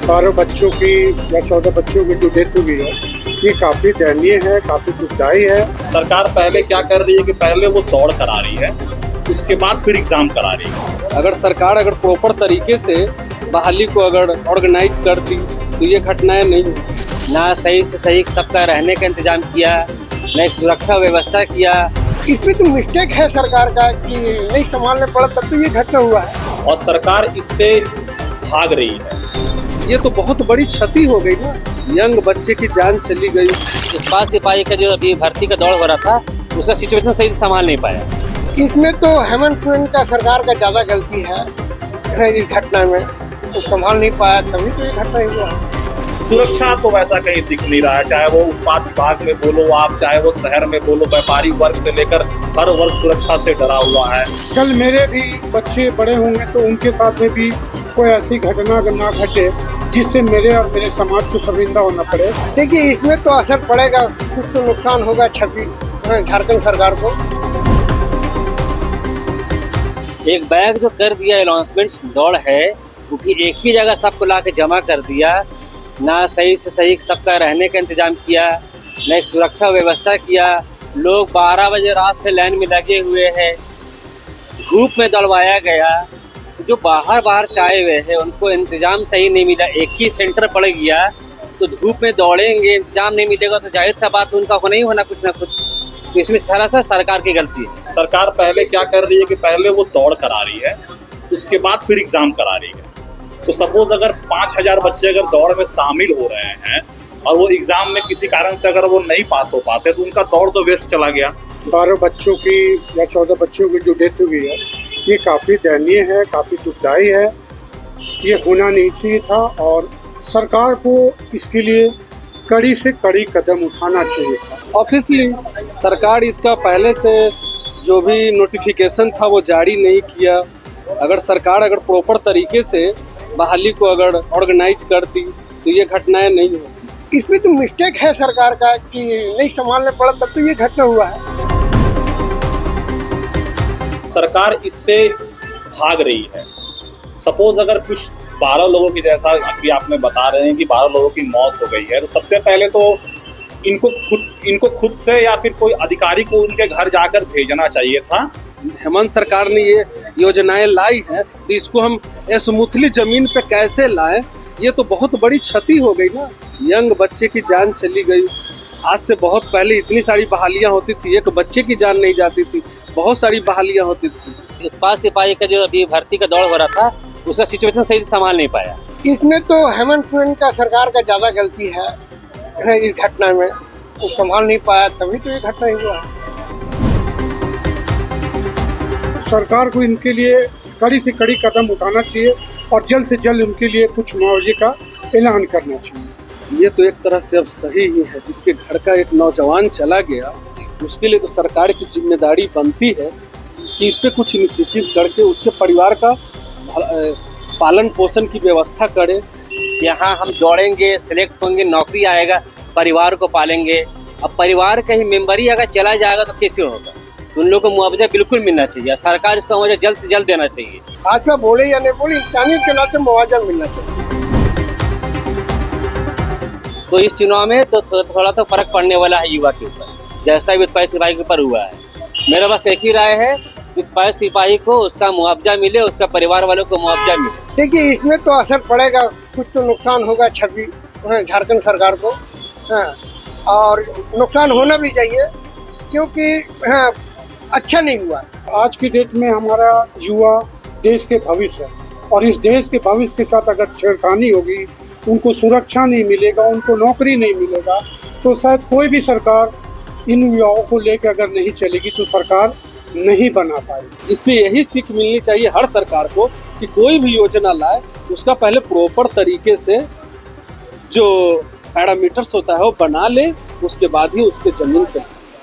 12 बच्चों की या 14 बच्चों की जो डेथ हुई है, ये काफ़ी दयनीय है, काफ़ी दुखदायी है। सरकार पहले क्या कर रही है कि पहले वो दौड़ करा रही है, उसके बाद फिर एग्जाम करा रही है। अगर सरकार प्रॉपर तरीके से बहाली को अगर ऑर्गेनाइज करती तो ये घटनाएं नहीं होती। ना सही से सही सबका रहने का इंतजाम किया, ना एक सुरक्षा व्यवस्था किया। इसमें तो मिस्टेक है सरकार का कि नहीं संभालने पड़ा, तब तो ये घटना हुआ है। और सरकार इससे भाग रही है। ये तो बहुत बड़ी क्षति हो गई ना, यंग बच्चे की जान चली गई। उत्पाद सिपाही का जो अभी भर्ती का दौड़ हो रहा था, उसका सिचुएशन सही से संभाल नहीं पाया। इसमें तो हेमंत सोरेन का सरकार का ज्यादा गलती है इस घटना में, तो संभाल नहीं पाया, तभी तो ये घटना हुआ है। सुरक्षा तो वैसा कहीं दिख नहीं रहा है, चाहे वो उत्पाद विभाग में बोलो आप, चाहे वो शहर में बोलो, व्यापारी वर्ग से लेकर हर वर्ग सुरक्षा से डरा हुआ है। कल मेरे भी बच्चे बड़े होंगे तो उनके साथ में भी कोई ऐसी घटना ना घटे जिससे मेरे और मेरे समाज को शर्मिंदा होना पड़े। देखिए, इसमें तो असर पड़ेगा, कुछ तो नुकसान होगा छवि झारखंड सरकार को। एक बैग जो कर दिया अनाउंसमेंट दौड़ है, वो भी एक ही जगह सबको ला के जमा कर दिया। ना सही से सही सबका रहने का इंतजाम किया, ना एक सुरक्षा व्यवस्था किया। लोग 12 बजे रात से लाइन में लगे हुए हैं, धूप में दौड़वाया गया। जो बाहर से आए हुए हैं उनको इंतजाम सही नहीं मिला, एक ही सेंटर पड़ गया, तो धूप में दौड़ेंगे, इंतजाम नहीं मिलेगा तो जाहिर सा बात उनका होना ही होना कुछ ना कुछ। तो इसमें सरासर सरकार की गलती है। सरकार पहले क्या कर रही है कि पहले वो दौड़ करा रही है, उसके बाद फिर एग्जाम करा रही है। तो सपोज अगर 5000 बच्चे अगर दौड़ में शामिल हो रहे हैं और वो एग्जाम में किसी कारण से अगर वो नहीं पास हो पाते तो उनका दौड़ तो वेस्ट चला गया। 12 बच्चों की या 14 बच्चों की जो डेथ हुई है, ये काफ़ी दयनीय है, काफ़ी दुखदायी है। ये होना नहीं चाहिए था और सरकार को इसके लिए कड़ी से कड़ी कदम उठाना चाहिए था। ऑब्वियसली सरकार इसका पहले से जो भी नोटिफिकेशन था वो जारी नहीं किया। अगर सरकार प्रॉपर तरीके से बहाली को अगर ऑर्गेनाइज करती तो ये घटनाएं नहीं होती। इसमें तो मिस्टेक है सरकार का कि नहीं संभालने पड़ा, तब तो ये घटना हुआ है। सरकार इससे भाग रही है। सपोज अगर कुछ 12 लोगों की, जैसा अभी आपने बता रहे हैं कि 12 लोगों की मौत हो गई है, तो सबसे पहले तो इनको खुद से या फिर कोई अधिकारी को उनके घर जाकर भेजना चाहिए था। हेमंत सरकार ने ये योजनाएं लाई है तो इसको हम स्मूथली जमीन पे कैसे लाएं? ये तो बहुत बड़ी क्षति हो गई ना, यंग बच्चे की जान चली गई। आज से बहुत पहले इतनी सारी बहालियां होती थी, एक बच्चे की जान नहीं जाती थी, बहुत सारी बहालियां होती थी। उत्पाद सिपाही का जो अभी भर्ती का दौड़ हो रहा था, उसका सिचुएशन सही से संभाल नहीं पाया। इसमें तो हेमंत सोरेन का सरकार का ज्यादा गलती है इस घटना में, तो संभाल नहीं पाया, तभी तो ये घटना हुआ है। सरकार को इनके लिए कड़ी से कड़ी कदम उठाना चाहिए और जल्द से जल्द उनके लिए कुछ मुआवजे का ऐलान करना चाहिए। ये तो एक तरह से अब सही ही है, जिसके घर का एक नौजवान चला गया, उसके लिए तो सरकार की जिम्मेदारी बनती है कि इस पे कुछ इनिशिएटिव करके उसके परिवार का पालन पोषण की व्यवस्था करे। यहाँ हम दौड़ेंगे, सिलेक्ट होंगे, नौकरी आएगा, परिवार को पालेंगे। अब परिवार का ही मेंबर ही अगर चला जाएगा तो कैसे होगा? तो उन लोगों को मुआवजा बिल्कुल मिलना चाहिए, सरकार इसका मुआवजा जल्द से जल्द देना चाहिए। भाजपा बोले या नहीं बोले, इंसानियत के नाते मुआवजा मिलना चाहिए। तो इस चुनाव में तो थोड़ा तो फर्क पड़ने वाला है युवा के ऊपर, जैसा भी उत्पाद सिपाही के ऊपर हुआ है। मेरा बस एक ही राय है, उत्पाद सिपाही को उसका मुआवजा मिले, उसका परिवार वालों को मुआवजा मिले। देखिए, इसमें तो असर पड़ेगा, कुछ तो नुकसान होगा छवि झारखंड सरकार को, और नुकसान होना भी चाहिए, क्योंकि अच्छा नहीं हुआ। आज की डेट में हमारा युवा देश के भविष्य है और इस देश के भविष्य के साथ अगर छेड़खानी होगी, उनको सुरक्षा नहीं मिलेगा, उनको नौकरी नहीं मिलेगा, तो शायद कोई भी सरकार इन युवाओं को लेकर अगर नहीं चलेगी तो सरकार नहीं बना पाएगी। इससे यही सीख मिलनी चाहिए हर सरकार को कि कोई भी योजना लाए उसका पहले प्रॉपर तरीके से जो पैरामीटर्स होता है वो बना ले, उसके बाद ही उसके जमीन पे